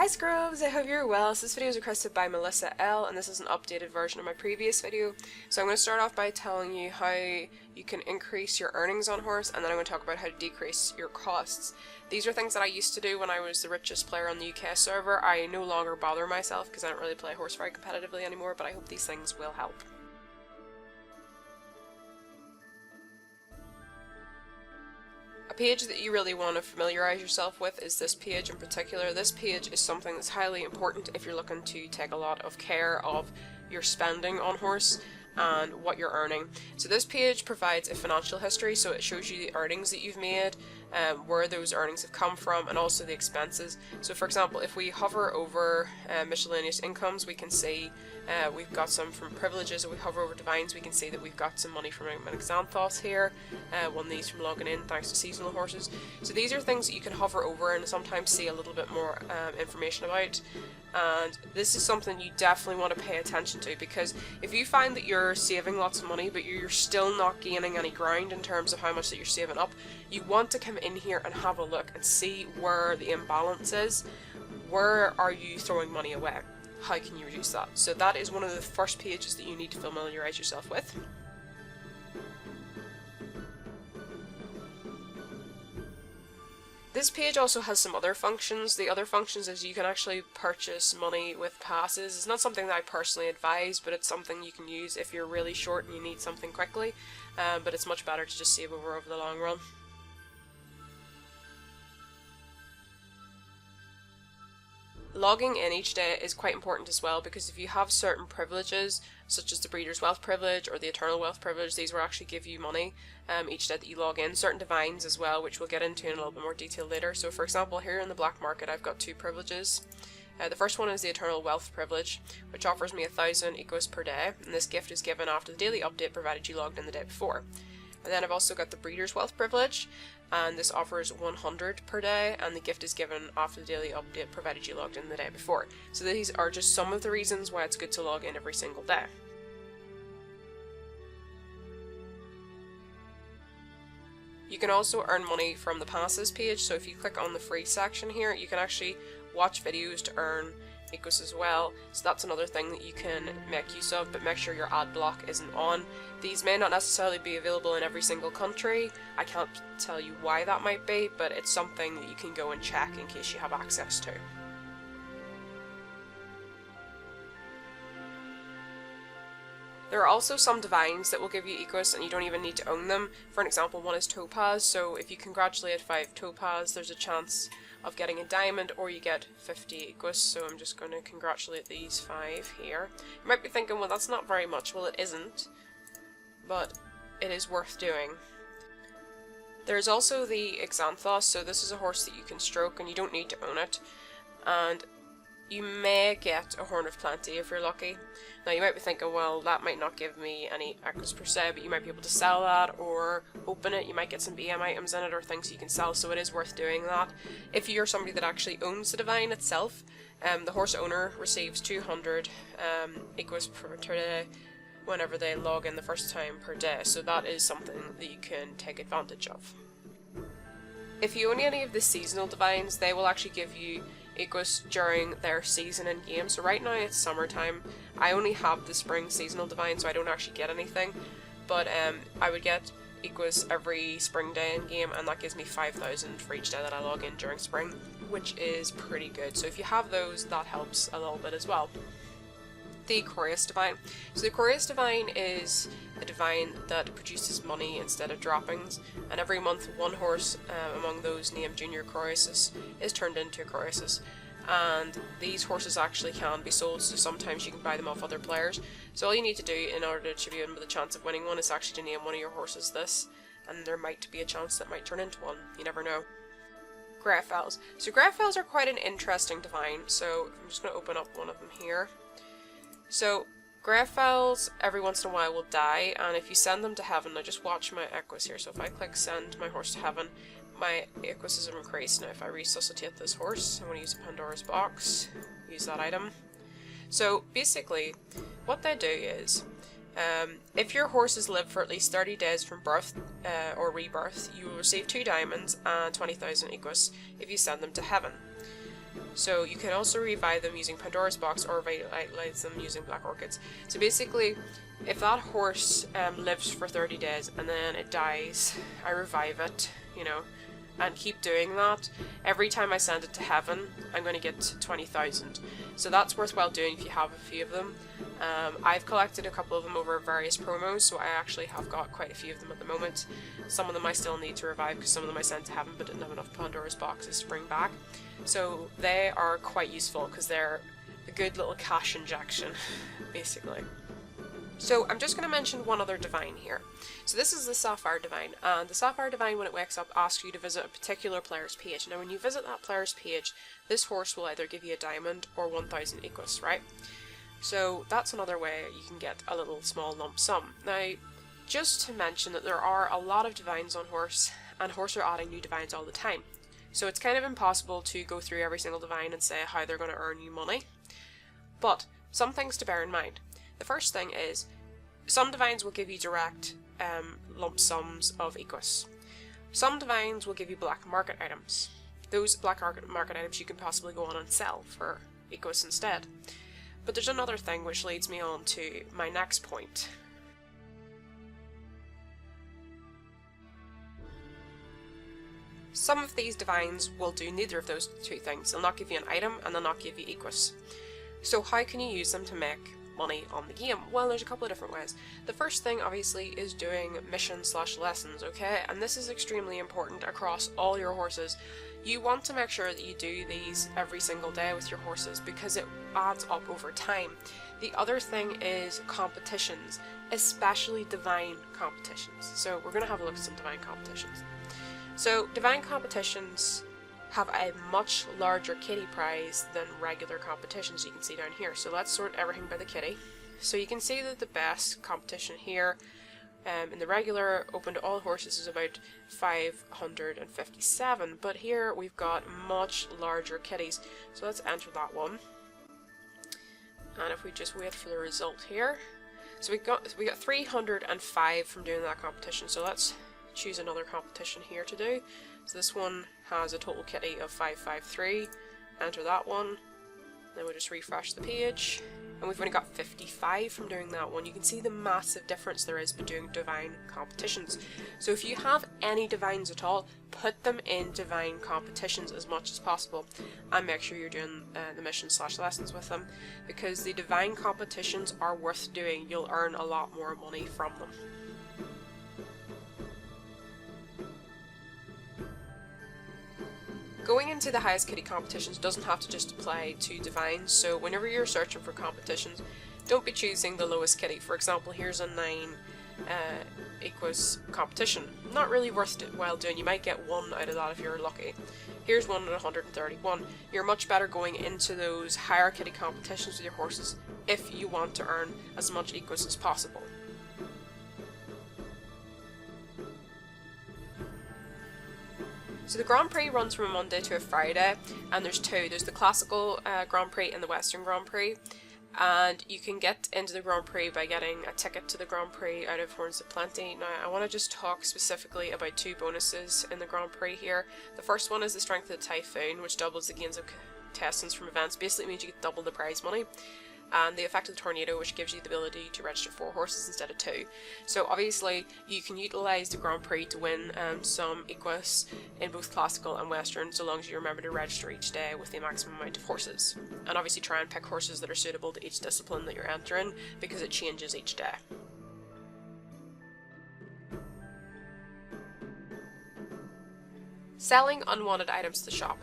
Hi Scrubs, I hope you're well. So this video is requested by Melissa L, and this is an updated version of my previous video. So I'm going to start off by telling you how you can increase your earnings on Howrse, and then I'm going to talk about how to decrease your costs. These are things that I used to do when I was the richest player on the UK server. I no longer bother myself because I don't really play Howrse very competitively anymore, but I hope these things will help. A page that you really want to familiarise yourself with is this page in particular. This page is something that's highly important if you're looking to take a lot of care of your spending on Howrse and what you're earning. So this page provides a financial history, so it shows you the earnings that you've made, where those earnings have come from, and also the expenses. So for example, if we hover over miscellaneous incomes, we can see we've got some from privileges. If we hover over divines, we can see that we've got some money from an Xanthos here, one of these from logging in thanks to seasonal horses. So these are things that you can hover over and sometimes see a little bit more information about. And this is something you definitely want to pay attention to, because if you find that you're saving lots of money but you're still not gaining any ground in terms of how much that you're saving up, you want to come in here and have a look and see where the imbalance is. Where are you throwing money away? How can you reduce that? So that is one of the first pages that you need to familiarise yourself with. This page also has some other functions. The other functions is you can actually purchase money with passes. It's not something that I personally advise, but it's something you can use if you're really short and you need something quickly. But it's much better to just save over the long run. Logging in each day is quite important as well, because if you have certain privileges, such as the Breeder's Wealth Privilege or the Eternal Wealth Privilege, these will actually give you money each day that you log in. Certain divines as well, which we'll get into in a little bit more detail later. So for example, here in the black market I've got two privileges. The first one is the Eternal Wealth Privilege, which offers me 1,000 EQUUS per day, and this gift is given after the daily update provided you logged in the day before. And then I've also got the Breeder's Wealth Privilege, and this offers 100 per day, and the gift is given after the daily update provided you logged in the day before. So these are just some of the reasons why it's good to log in every single day. You can also earn money from the passes page, so if you click on the free section here, you can actually watch videos to earn EQUUS as well. So that's another thing that you can make use of, but make sure your ad block isn't on. These may not necessarily be available in every single country. I can't tell you why that might be, but it's something that you can go and check in case you have access to. There are also some divines that will give you EQUUS and you don't even need to own them. For an example, one is Topaz, so if you congratulate 5 Topaz, there's a chance of getting a diamond, or you get 50 EQUUS. So I'm just going to congratulate these 5 here. You might be thinking, well, that's not very much. Well, it isn't, but it is worth doing. There's also the Xanthos, so this is a horse that you can stroke and you don't need to own it, and you may get a Horn of Plenty if you're lucky. Now you might be thinking, well, that might not give me any EQUUS per se, but you might be able to sell that or open it. You might get some BM items in it or things you can sell, so it is worth doing that. If you're somebody that actually owns the divine itself, the horse owner receives 200 EQUUS per day whenever they log in the first time per day, so that is something that you can take advantage of. If you own any of the seasonal divines, they will actually give you EQUUS during their season in game. So right now it's summertime. I only have the spring seasonal divine, so I don't actually get anything, but I would get EQUUS every spring day in game, and that gives me 5,000 for each day that I log in during spring, which is pretty good. So if you have those, that helps a little bit as well. The EQUUS divine. So the EQUUS divine is a divine that produces money instead of droppings, and every month one horse among those named Junior EQUUS is turned into EQUUS, and these horses actually can be sold, so sometimes you can buy them off other players. So all you need to do in order to be in with a chance of winning one is actually to name one of your horses this, and there might be a chance that might turn into one. You never know. Greyfells. So Greyfells are quite an interesting divine, so I'm just going to open up one of them here. So Greyfells every once in a while will die, and if you send them to heaven, now just watch my EQUUS here, so if I click send my horse to heaven, my EQUUS is increased. Now if I resuscitate this horse, I'm going to use a Pandora's box, use that item. So basically what they do is, if your horses live for at least 30 days from birth or rebirth, you will receive 2 diamonds and 20,000 EQUUS if you send them to heaven. So you can also revive them using Pandora's Box or revitalize them using Black Orchids. So basically, if that horse lives for 30 days and then it dies, I revive it, you know, and keep doing that. Every time I send it to heaven, I'm going to get 20,000. So that's worthwhile doing if you have a few of them. I've collected a couple of them over various promos, so I actually have got quite a few of them at the moment. Some of them I still need to revive because some of them I sent to heaven but didn't have enough Pandora's boxes to bring back. So they are quite useful because they're a good little cash injection, basically. So I'm just going to mention one other divine here. So this is the Sapphire Divine, and the Sapphire Divine, when it wakes up, asks you to visit a particular player's page. Now when you visit that player's page, this horse will either give you a diamond or 1,000 EQUUS, right? So that's another way you can get a little small lump sum. Now, just to mention that there are a lot of divines on Howrse, and Howrse are adding new divines all the time. So it's kind of impossible to go through every single divine and say how they're going to earn you money. But some things to bear in mind. The first thing is, some divines will give you direct lump sums of EQUUS. Some divines will give you black market items. Those black market items you can possibly go on and sell for EQUUS instead. But there's another thing which leads me on to my next point. Some of these divines will do neither of those two things. They'll not give you an item and they'll not give you EQUUS. So how can you use them to make money on the game? Well, there's a couple of different ways. The first thing obviously is doing mission/lessons, okay? And this is extremely important across all your horses. You want to make sure that you do these every single day with your horses because it adds up over time. The other thing is competitions, especially divine competitions. So we're going to have a look at some divine competitions. So divine competitions have a much larger kitty prize than regular competitions, you can see down here. So let's sort everything by the kitty. So you can see that the best competition here in the regular open to all horses is about 557, but here we've got much larger kitties. So let's enter that one. And if we just wait for the result here. So we got 305 from doing that competition. So let's choose another competition here to do. So this one has a total kitty of 553. Enter that one. Then we'll just refresh the page. And we've only got 55 from doing that one. You can see the massive difference there is between divine competitions. So if you have any divines at all, put them in divine competitions as much as possible. And make sure you're doing the mission/lessons with them. Because the divine competitions are worth doing. You'll earn a lot more money from them. Going into the highest kitty competitions doesn't have to just apply to divines, so whenever you're searching for competitions, don't be choosing the lowest kitty. For example, here's a 9 EQUUS competition. Not really worthwhile doing. You might get one out of that if you're lucky. Here's one at 131. You're much better going into those higher kitty competitions with your horses if you want to earn as much EQUUS as possible. So the Grand Prix runs from a Monday to a Friday, and there's two. There's the classical Grand Prix and the Western Grand Prix, and you can get into the Grand Prix by getting a ticket to the Grand Prix out of Horns of Plenty. Now I want to just talk specifically about two bonuses in the Grand Prix here. The first one is the Strength of the Typhoon, which doubles the gains of contestants from events. Basically means you get double the prize money. And the Effect of the Tornado, which gives you the ability to register 4 horses instead of 2. So obviously you can utilise the Grand Prix to win some EQUUS in both classical and western, so long as you remember to register each day with the maximum amount of horses. And obviously try and pick horses that are suitable to each discipline that you're entering, because it changes each day. Selling unwanted items to the shop.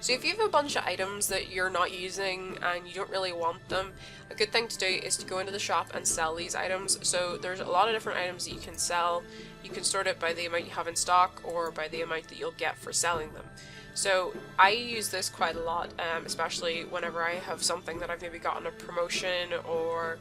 So if you have a bunch of items that you're not using and you don't really want them, a good thing to do is to go into the shop and sell these items. So there's a lot of different items that you can sell. You can sort it by the amount you have in stock or by the amount that you'll get for selling them. So I use this quite a lot, especially whenever I have something that I've maybe gotten a promotion or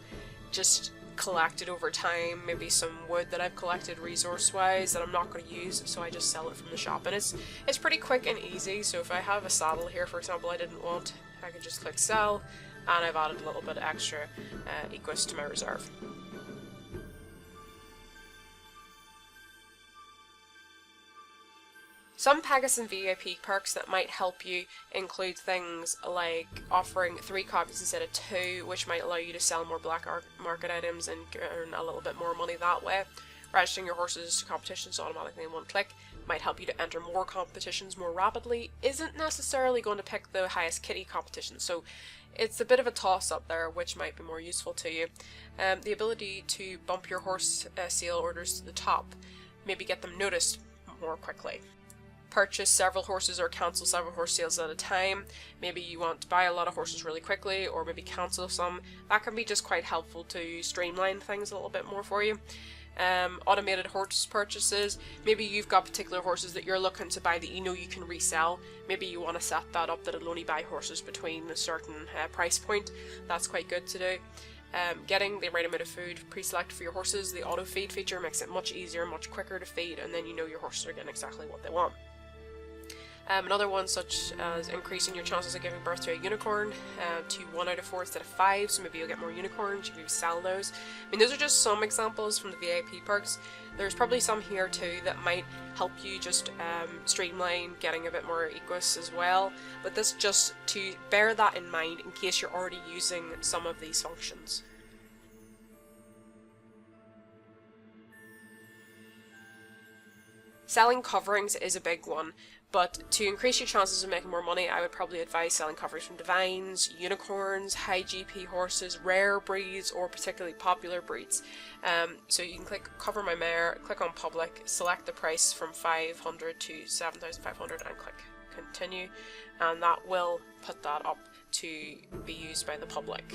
just collected over time, maybe some wood that I've collected resource-wise that I'm not going to use, so I just sell it from the shop. And it's pretty quick and easy. So if I have a saddle here, for example, I didn't want, I can just click sell, and I've added a little bit of extra EQUUS to my reserve. Some Pegasus and VIP perks that might help you include things like offering 3 copies instead of 2, which might allow you to sell more black market items and earn a little bit more money that way. Registering your horses to competitions automatically in one click might help you to enter more competitions more rapidly. Isn't necessarily going to pick the highest kitty competition, so it's a bit of a toss-up there, which might be more useful to you. The ability to bump your horse sale orders to the top, maybe get them noticed more quickly. Purchase several horses or cancel several horse sales at a time. Maybe you want to buy a lot of horses really quickly, or maybe cancel some. That can be just quite helpful to streamline things a little bit more for you. Automated horse purchases. Maybe you've got particular horses that you're looking to buy that you know you can resell. Maybe you want to set that up that it'll only buy horses between a certain price point. That's quite good to do. Getting the right amount of food pre-selected for your horses. The auto feed feature makes it much easier, much quicker to feed, and then you know your horses are getting exactly what they want. Another one such as increasing your chances of giving birth to a unicorn to 1 out of 4 instead of 5, so maybe you'll get more unicorns, you maybe sell those. I mean, those are just some examples from the VIP perks. There's probably some here too that might help you just streamline getting a bit more EQUUS as well, but this just to bear that in mind in case you're already using some of these functions. Selling coverings is a big one. But to increase your chances of making more money, I would probably advise selling coverings from divines, unicorns, high GP horses, rare breeds, or particularly popular breeds. So you can click Cover My Mare, click on Public, select the price from 500 to 7,500 and click Continue, and that will put that up to be used by the public.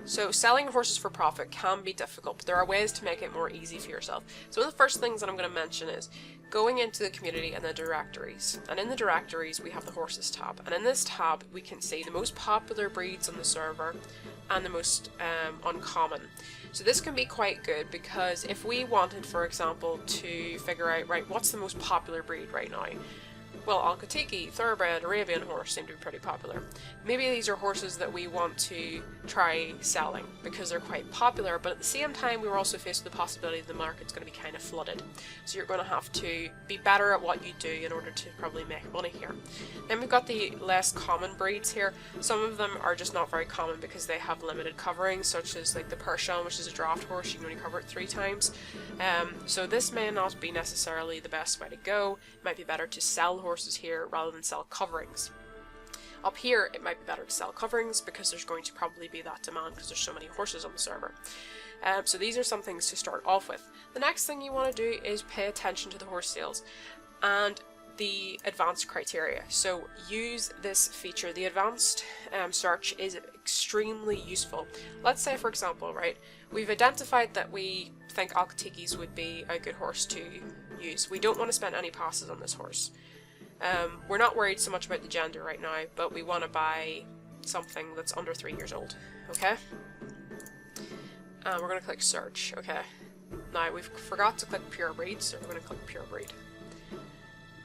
So selling horses for profit can be difficult, but there are ways to make it more easy for yourself. So one of the first things that I'm going to mention is going into the community and the directories. And in the directories we have the horses tab, and in this tab we can see the most popular breeds on the server and the most uncommon. So this can be quite good because if we wanted, for example, to figure out, right, what's the most popular breed right now? Well, Alcatiki, Thoroughbred, Arabian horse seem to be pretty popular. Maybe these are horses that we want to try selling because they're quite popular, but at the same time we were also faced with the possibility the market's going to be kind of flooded. So you're going to have to be better at what you do in order to probably make money here. Then we've got the less common breeds here. Some of them are just not very common because they have limited coverings, such as like the PARCHMENT, which is a draft horse. You can only cover it 3 times. So this may not be necessarily the best way to go. It might be better to sell horses here rather than sell coverings. Up here it might be better to sell coverings because there's going to probably be that demand because there's so many horses on the server. So these are some things to start off with. The next thing you want to do is pay attention to the horse sales and the advanced criteria. So use this feature. The advanced search is extremely useful. Let's say, for example, right, we've identified that we think Alcatikis would be a good horse to use. We don't want to spend any passes on this horse. We're not worried so much about the gender right now, but we want to buy something that's under 3 years old, okay? And we're going to click search, okay? Now, we've forgot to click pure breed, so we're going to click pure breed.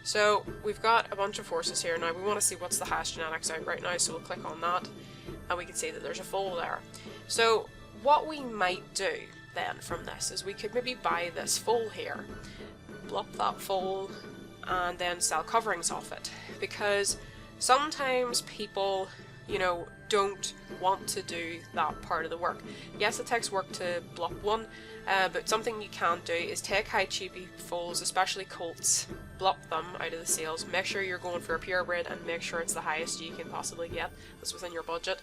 So, we've got a bunch of horses here. Now, we want to see what's the highest genetics out right now, so we'll click on that, and we can see that there's a foal there. So, what we might do then from this is we could maybe buy this foal here, plop that foal, and then sell coverings off it, because sometimes people, you know, don't want to do that part of the work. Yes, it takes work to block one, but something you can do is take high cheapy foals, especially colts, block them out of the sales, make sure you're going for a purebred and make sure it's the highest you can possibly get that's within your budget,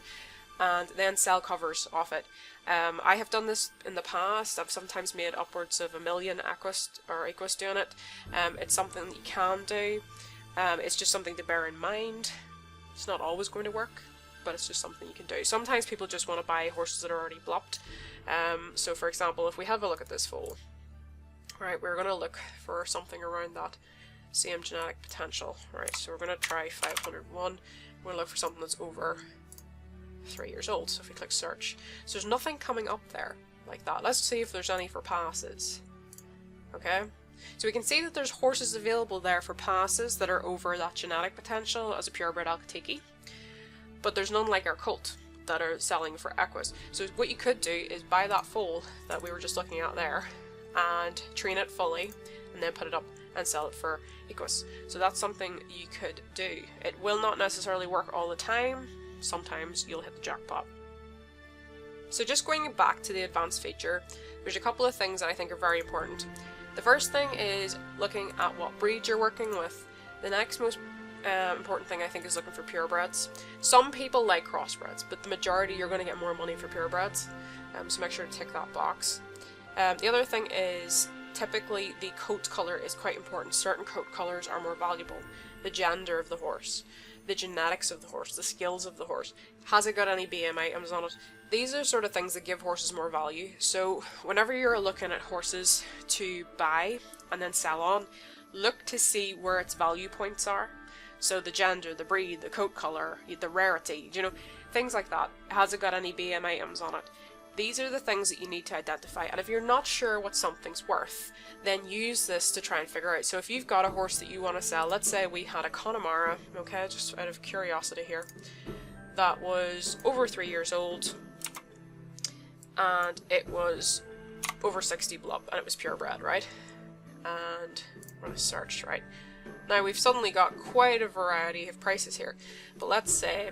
and then sell covers off it. I have done this in the past. I've sometimes made upwards of 1 million EQUUS doing it. It's something that you can do. It's just something to bear in mind. It's not always going to work, but it's just something you can do. Sometimes people just want to buy horses that are already blopped. So for example, if we have a look at this foal, right, we're going to look for something around that same genetic potential. Right, so we're going to try 501. We're going to look for something that's over 3 years old. So if we click search, so there's nothing coming up there like that. Let's see if there's any for passes. Okay, so we can see that there's horses available there for passes that are over that genetic potential as a purebred Alcatiki, but there's none like our colt. that are selling for EQUUS. So what you could do is buy that foal that we were just looking at there and train it fully and then put it up and sell it for EQUUS. So that's something you could do. It will not necessarily work all the time. Sometimes you'll hit the jackpot. So just going back to the advanced feature, there's a couple of things that I think are very important. The first thing is looking at what breed you're working with. The next most important thing I think is looking for purebreds. Some people like crossbreds, but the majority you're going to get more money for purebreds, so make sure to tick that box. The other thing is typically the coat colour is quite important. Certain coat colours are more valuable. The gender of the horse, the genetics of the horse, the skills of the horse. Has it got any BM items on it? These are sort of things that give horses more value. So whenever you're looking at horses to buy and then sell on, look to see where its value points are. So the gender, the breed, the coat colour, the rarity, you know, things like that. Has it got any BM items on it? These are the things that you need to identify, and if you're not sure what something's worth, then use this to try and figure out. So if you've got a horse that you want to sell, let's say we had a Connemara, okay, just out of curiosity here, that was over 3 years old, and it was over 60 blub, and it was purebred, right? And I'm going to search, right? Now we've suddenly got quite a variety of prices here, but let's say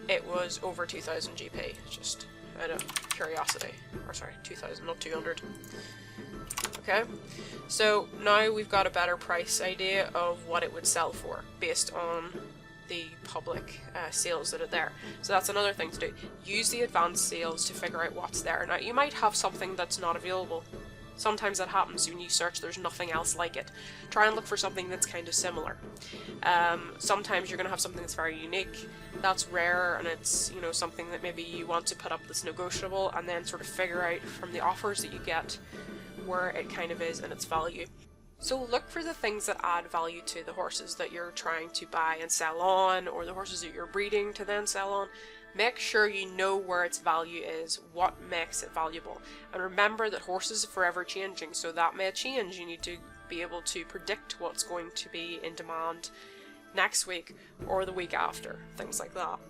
it was over 2000 GP, just out of curiosity, or sorry, 2000, not 200. Okay, so now we've got a better price idea of what it would sell for based on the public sales that are there. So that's another thing to do. Use the advanced sales to figure out what's there. Now you might have something that's not available. Sometimes that happens when you search, there's nothing else like it. Try and look for something that's kind of similar. Sometimes you're going to have something that's very unique, that's rare, and it's, you know, something that maybe you want to put up that's negotiable, and then sort of figure out from the offers that you get where it kind of is in its value. So look for the things that add value to the horses that you're trying to buy and sell on, or the horses that you're breeding to then sell on. Make sure you know where its value is, what makes it valuable. And remember that horses are forever changing, so that may change. You need to be able to predict what's going to be in demand next week or the week after, things like that.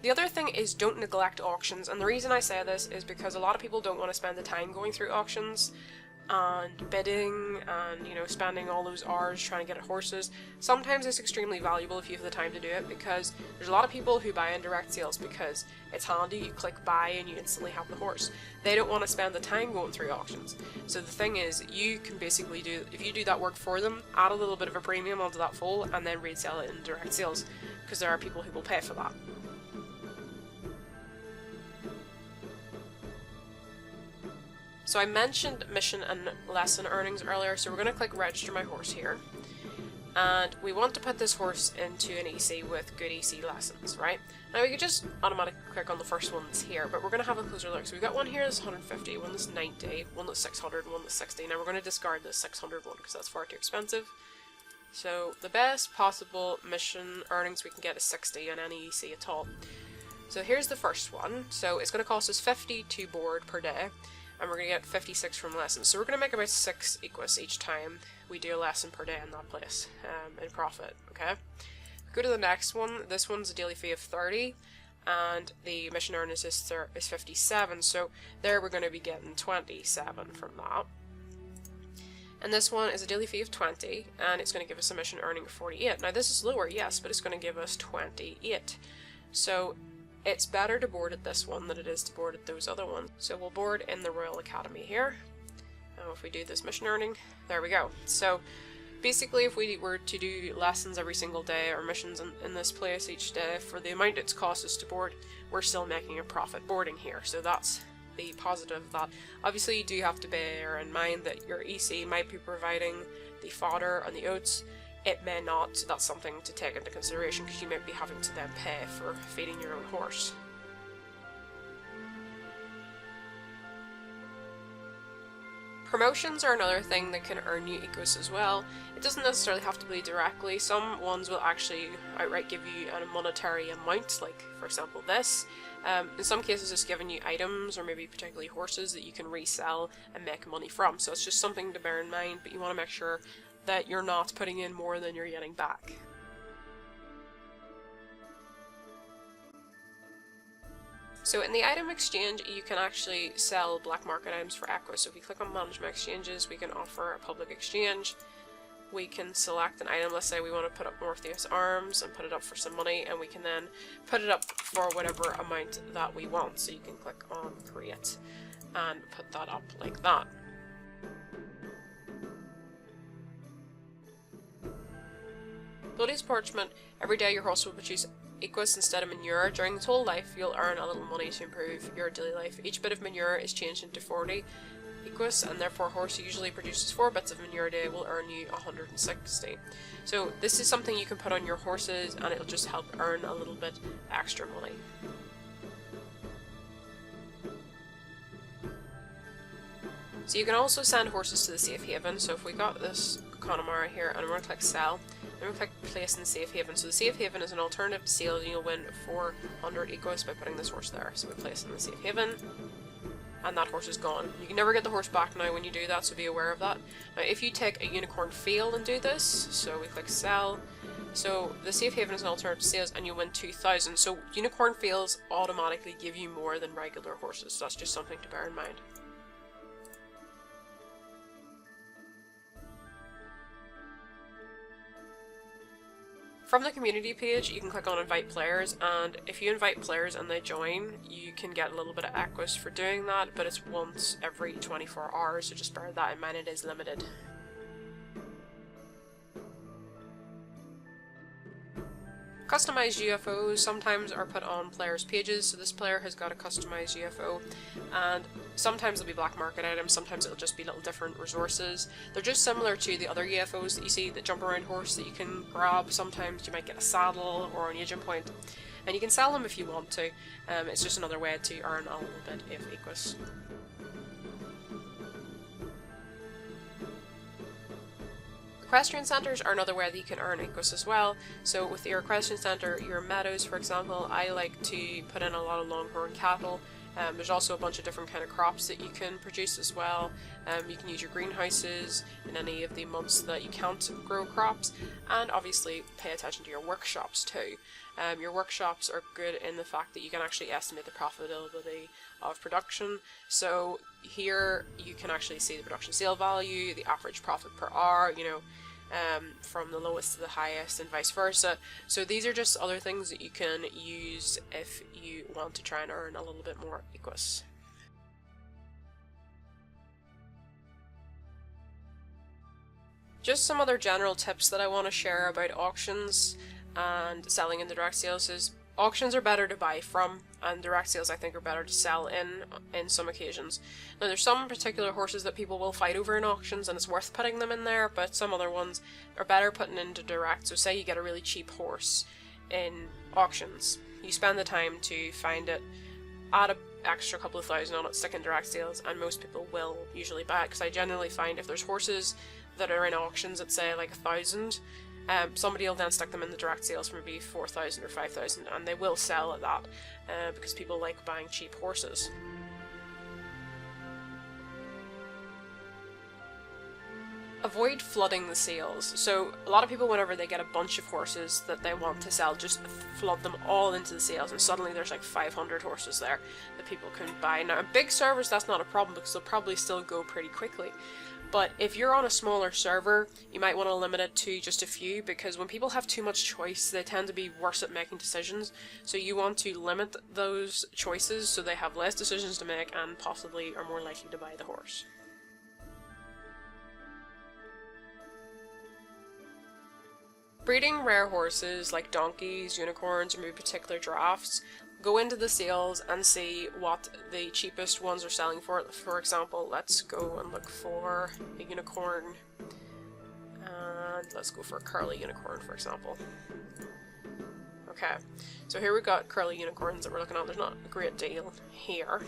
The other thing is don't neglect auctions, and the reason I say this is because a lot of people don't want to spend the time going through auctions and bidding and, you know, spending all those hours trying to get at horses. Sometimes it's extremely valuable if you have the time to do it, because there's a lot of people who buy in direct sales because it's handy, you click buy and you instantly have the horse. They don't want to spend the time going through auctions. So the thing is, you can basically do, if you do that work for them, add a little bit of a premium onto that foal and then resell it in direct sales, because there are people who will pay for that. So I mentioned mission and lesson earnings earlier, so we're going to click register my horse here. And we want to put this horse into an EC with good EC lessons, right? Now we could just automatically click on the first one that's here, but we're going to have a closer look. So we've got one here that's 150, one that's 90, one that's 600, and one that's 60. Now we're going to discard this 600 one because that's far too expensive. So the best possible mission earnings we can get is 60 on any EC at all. So here's the first one. So it's going to cost us 50 to board per day, and we're going to get 56 from lessons. So we're going to make about 6 EQUUS each time we do a lesson per day in that place, in profit, okay? Go to the next one. This one's a daily fee of 30, and the mission earnings is 57, so there we're going to be getting 27 from that. And this one is a daily fee of 20, and it's going to give us a mission earning of 48. Now this is lower, yes, but it's going to give us 28. So it's better to board at this one than it is to board at those other ones. So we'll board in the Royal Academy here. Now if we do this mission earning, there we go. So basically if we were to do lessons every single day or missions in this place each day, for the amount it's cost us to board, we're still making a profit boarding here. So that's the positive of that. Obviously you do have to bear in mind that your EC might be providing the fodder and the oats. It may not, so that's something to take into consideration, because you might be having to then pay for feeding your own horse. Promotions are another thing that can earn you EQUUS as well. It doesn't necessarily have to be directly. Some ones will actually outright give you a monetary amount, like for example this. In some cases it's giving you items, or maybe particularly horses, that you can resell and make money from. So it's just something to bear in mind, but you want to make sure that you're not putting in more than you're getting back. So in the item exchange, you can actually sell black market items for EQUUS. So if we click on manage my exchanges, we can offer a public exchange. We can select an item, let's say we want to put up Morpheus arms and put it up for some money, and we can then put it up for whatever amount that we want. So you can click on create and put that up like that. PLOUTOS parchment, every day your horse will produce EQUUS instead of manure. During its whole life, you'll earn a little money to improve your daily life. Each bit of manure is changed into 40 EQUUS, and therefore a horse who usually produces 4 bits of manure a day will earn you 160. So this is something you can put on your horses, and it'll just help earn a little bit extra money. So you can also send horses to the safe haven. So if we got this Connemara here, and we're going to click sell, then we'll click place in the safe haven. So the safe haven is an alternative to sales, and you'll win 400 EQUUS by putting this horse there. So we place in the safe haven, and that horse is gone. You can never get the horse back now when you do that, so be aware of that. Now if you take a unicorn fail and do this, so we click sell, so the safe haven is an alternative to sales, and you win 2,000. So unicorn fails automatically give you more than regular horses, so that's just something to bear in mind. From the community page, you can click on invite players, and if you invite players and they join, you can get a little bit of EQUUS for doing that, but it's once every 24 hours, so just bear that in mind, it is limited. Customized UFOs sometimes are put on players' pages, so this player has got a customized UFO, and sometimes they'll be black market items, sometimes it'll just be little different resources. They're just similar to the other UFOs that you see, the jump around horse that you can grab. Sometimes you might get a saddle or an agent point, and you can sell them if you want to. It's just another way to earn a little bit of EQUUS. Equestrian centres are another way that you can earn EQUUS as well. So with your equestrian centre, your meadows for example, I like to put in a lot of longhorn cattle. There's also a bunch of different kind of crops that you can produce as well. You can use your greenhouses in any of the months that you can't grow crops, and obviously pay attention to your workshops too. Your workshops are good in the fact that you can actually estimate the profitability of production. So here you can actually see the production sale value, the average profit per hour, you know, from the lowest to the highest and vice versa. So these are just other things that you can use if you want to try and earn a little bit more EQUUS. Just some other general tips that I want to share about auctions and selling in the direct sales is auctions are better to buy from, and direct sales I think are better to sell in some occasions. Now there's some particular horses that people will fight over in auctions and it's worth putting them in there, but some other ones are better putting into direct. So say you get a really cheap horse in auctions, you spend the time to find it, add an extra couple of thousand on it, stick in direct sales, and most people will usually buy it, because I generally find if there's horses that are in auctions at say like 1,000, somebody will then stick them in the direct sales for maybe 4,000 or 5,000, and they will sell at that because people like buying cheap horses. Avoid flooding the sales. So a lot of people, whenever they get a bunch of horses that they want to sell, just flood them all into the sales, and suddenly there's like 500 horses there that people can buy. Now in big servers that's not a problem because they'll probably still go pretty quickly. But if you're on a smaller server, you might want to limit it to just a few, because when people have too much choice, they tend to be worse at making decisions. So you want to limit those choices so they have less decisions to make and possibly are more likely to buy the horse. Breeding rare horses like donkeys, unicorns, or maybe particular drafts, go into the sales and see what the cheapest ones are selling for. For example, let's go and look for a unicorn, and let's go for a curly unicorn for example. Okay, so here we've got curly unicorns that we're looking at. There's not a great deal here.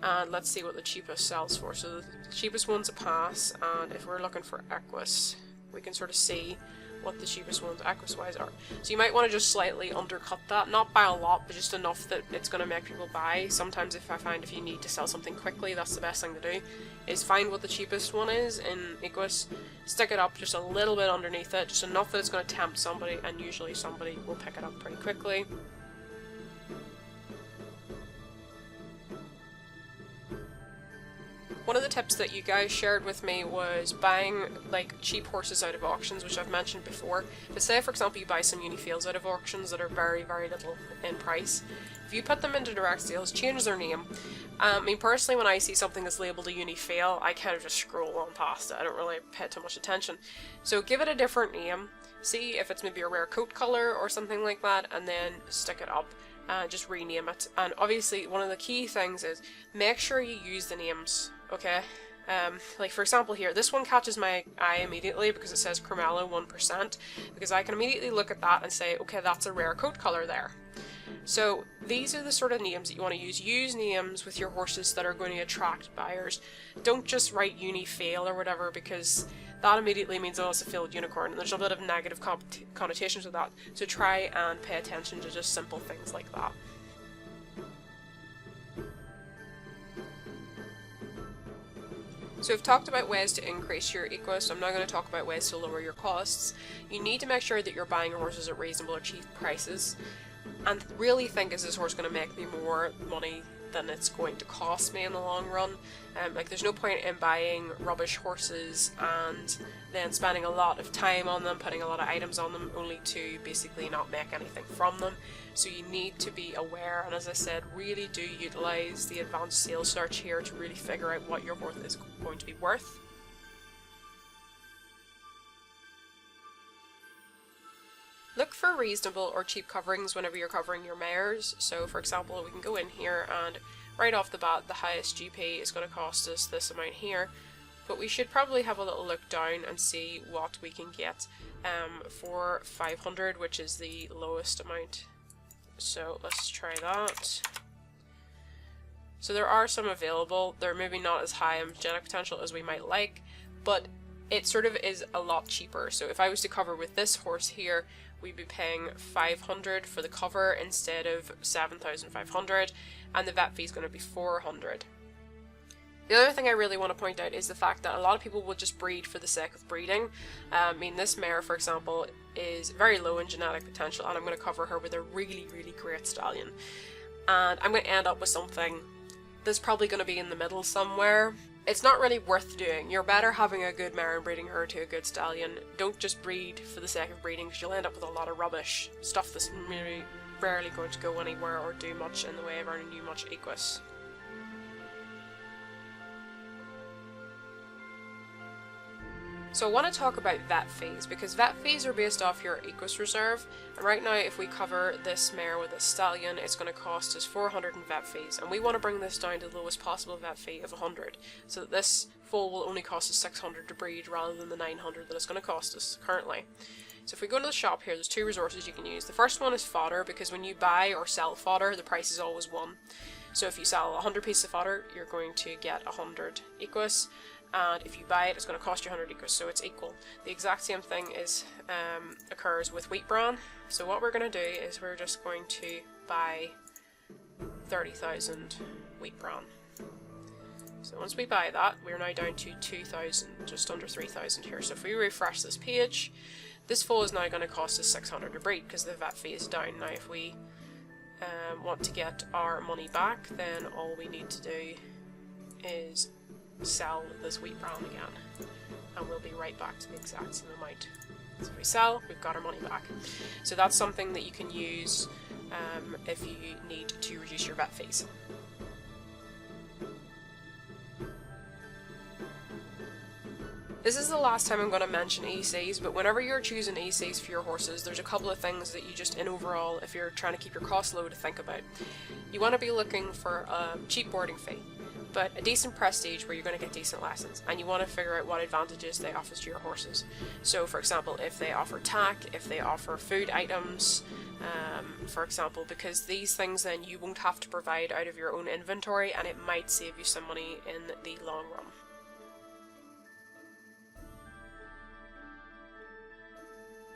And let's see what the cheapest sells for. So the cheapest one's a pass, and if we're looking for EQUUS, we can sort of see what the cheapest ones EQUUS-wise are. So you might want to just slightly undercut that, not by a lot, but just enough that it's going to make people buy. Sometimes if you need to sell something quickly, that's the best thing to do, is find what the cheapest one is in EQUUS, stick it up just a little bit underneath it, just enough that it's going to tempt somebody, and usually somebody will pick it up pretty quickly. One of the tips that you guys shared with me was buying like cheap horses out of auctions, which I've mentioned before. But say for example you buy some Unifales out of auctions that are very, very little in price. If you put them into direct sales, change their name. I mean, personally, when I see something that's labelled a Unifale, I kind of just scroll on past it. I don't really pay too much attention. So give it a different name. See if it's maybe a rare coat colour or something like that, and then stick it up. Just rename it. And obviously, one of the key things is make sure you use the names, okay? Like for example here, this one catches my eye immediately because it says Chromello 1%, because I can immediately look at that and say, okay, that's a rare coat colour there. So these are the sort of names that you want to use. Use names with your horses that are going to attract buyers. Don't just write Unifale or whatever, because that immediately means, oh, it's a failed unicorn, and there's a bit of negative connotations with that. So try and pay attention to just simple things like that. So we've talked about ways to increase your EQUUS. I'm now going to talk about ways to lower your costs. You need to make sure that you're buying horses at reasonable or cheap prices, and really think, is this horse going to make me more money than it's going to cost me in the long run? Like there's no point in buying rubbish horses and then spending a lot of time on them, putting a lot of items on them, only to basically not make anything from them. So you need to be aware, and as I said, really do utilise the advanced sales search here to really figure out what your horse is going to be worth. Look for reasonable or cheap coverings whenever you're covering your mares. So for example, we can go in here and right off the bat the highest GP is going to cost us this amount here, but we should probably have a little look down and see what we can get for 500, which is the lowest amount. So let's try that. So there are some available. They're maybe not as high in genetic potential as we might like, but it sort of is a lot cheaper. So if I was to cover with this horse here, we'd be paying 500 for the cover instead of 7,500, and the vet fee is going to be 400. The other thing I really want to point out is the fact that a lot of people will just breed for the sake of breeding. I mean, this mare, for example, is very low in genetic potential, and I'm going to cover her with a really, really great stallion. And I'm going to end up with something that's probably going to be in the middle somewhere. It's not really worth doing. You're better having a good mare and breeding her to a good stallion. Don't just breed for the sake of breeding, because you'll end up with a lot of rubbish. Stuff that's really rarely going to go anywhere or do much in the way of earning you much EQUUS. So I want to talk about vet fees, because vet fees are based off your EQUUS reserve, and right now if we cover this mare with a stallion, it's going to cost us 400 in vet fees, and we want to bring this down to the lowest possible vet fee of 100, so that this foal will only cost us 600 to breed rather than the 900 that it's going to cost us currently. So if we go to the shop here, there's two resources you can use. The first one is fodder, because when you buy or sell fodder, the price is always one. So if you sell 100 pieces of fodder, you're going to get 100 EQUUS. And if you buy it, it's going to cost you 100 EQUUS, so it's equal. The exact same thing is occurs with wheat bran. So what we're going to do is we're just going to buy 30,000 wheat bran. So once we buy that, we're now down to 2,000, just under 3,000 here. So if we refresh this page, this foal is now going to cost us 600 to breed because the vet fee is down. Now if we want to get our money back, then all we need to do is sell this wheat bran again, and we'll be right back to the exact same amount. So if we sell, we've got our money back. So that's something that you can use if you need to reduce your vet fees. This is the last time I'm going to mention ECs, but whenever you're choosing ECs for your horses, there's a couple of things that you just, in overall, if you're trying to keep your costs low, to think about. You want to be looking for a cheap boarding fee, but a decent prestige where you're going to get decent lessons, and you want to figure out what advantages they offer to your horses. So for example, if they offer tack, if they offer food items, for example, because these things then you won't have to provide out of your own inventory, and it might save you some money in the long run.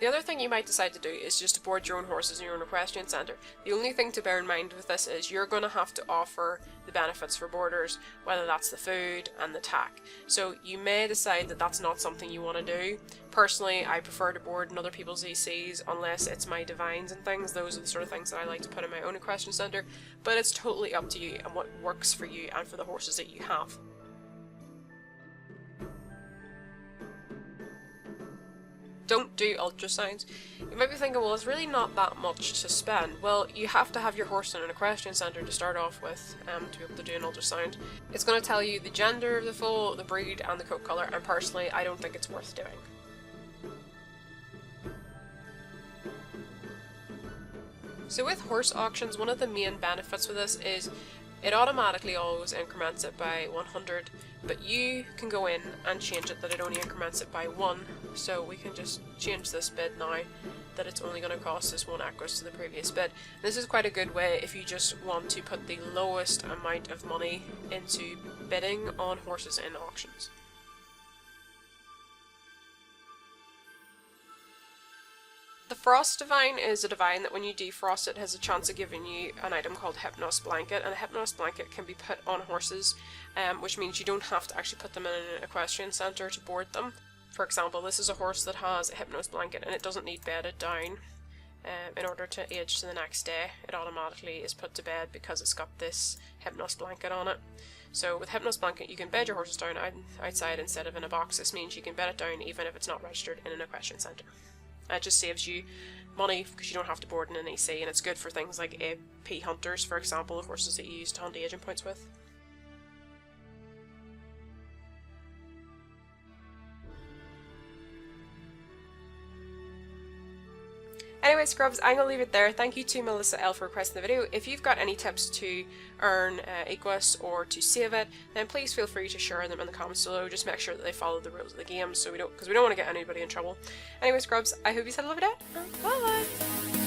The other thing you might decide to do is just to board your own horses in your own equestrian centre. The only thing to bear in mind with this is you're going to have to offer the benefits for boarders, whether that's the food and the tack. So you may decide that that's not something you want to do. Personally, I prefer to board in other people's ECs unless it's my divines and things. Those are the sort of things that I like to put in my own equestrian centre, but it's totally up to you and what works for you and for the horses that you have. don't do ultrasounds. You might be thinking, well, it's really not that much to spend. Well, you have to have your horse in an equestrian centre to start off with to be able to do an ultrasound. It's going to tell you the gender of the foal, the breed, and the coat colour, and personally, I don't think it's worth doing. So with horse auctions, one of the main benefits with this is it automatically always increments it by 100, but you can go in and change it that it only increments it by 1, so we can just change this bid now that it's only going to cost us 1 equus to the previous bid. This is quite a good way if you just want to put the lowest amount of money into bidding on horses in auctions. The Frost Divine is a divine that when you defrost it has a chance of giving you an item called HYPNOS Blanket, and a HYPNOS Blanket can be put on horses, which means you don't have to actually put them in an equestrian centre to board them. For example, this is a horse that has a HYPNOS Blanket and it doesn't need bedded down in order to age to the next day. It automatically is put to bed because it's got this HYPNOS Blanket on it. So with HYPNOS Blanket you can bed your horses down outside instead of in a box. This means you can bed it down even if it's not registered in an equestrian centre. It just saves you money because you don't have to board in an EC, and it's good for things like AP hunters, for example, the horses that you use to hunt agent points with. Anyway, Scrubs, I'm going to leave it there. Thank you to Melissa L for requesting the video. If you've got any tips to earn EQUUS or to save it, then please feel free to share them in the comments below. Just make sure that they follow the rules of the game, so because we don't want to get anybody in trouble. Anyway, Scrubs, I hope you had a lovely day. Bye!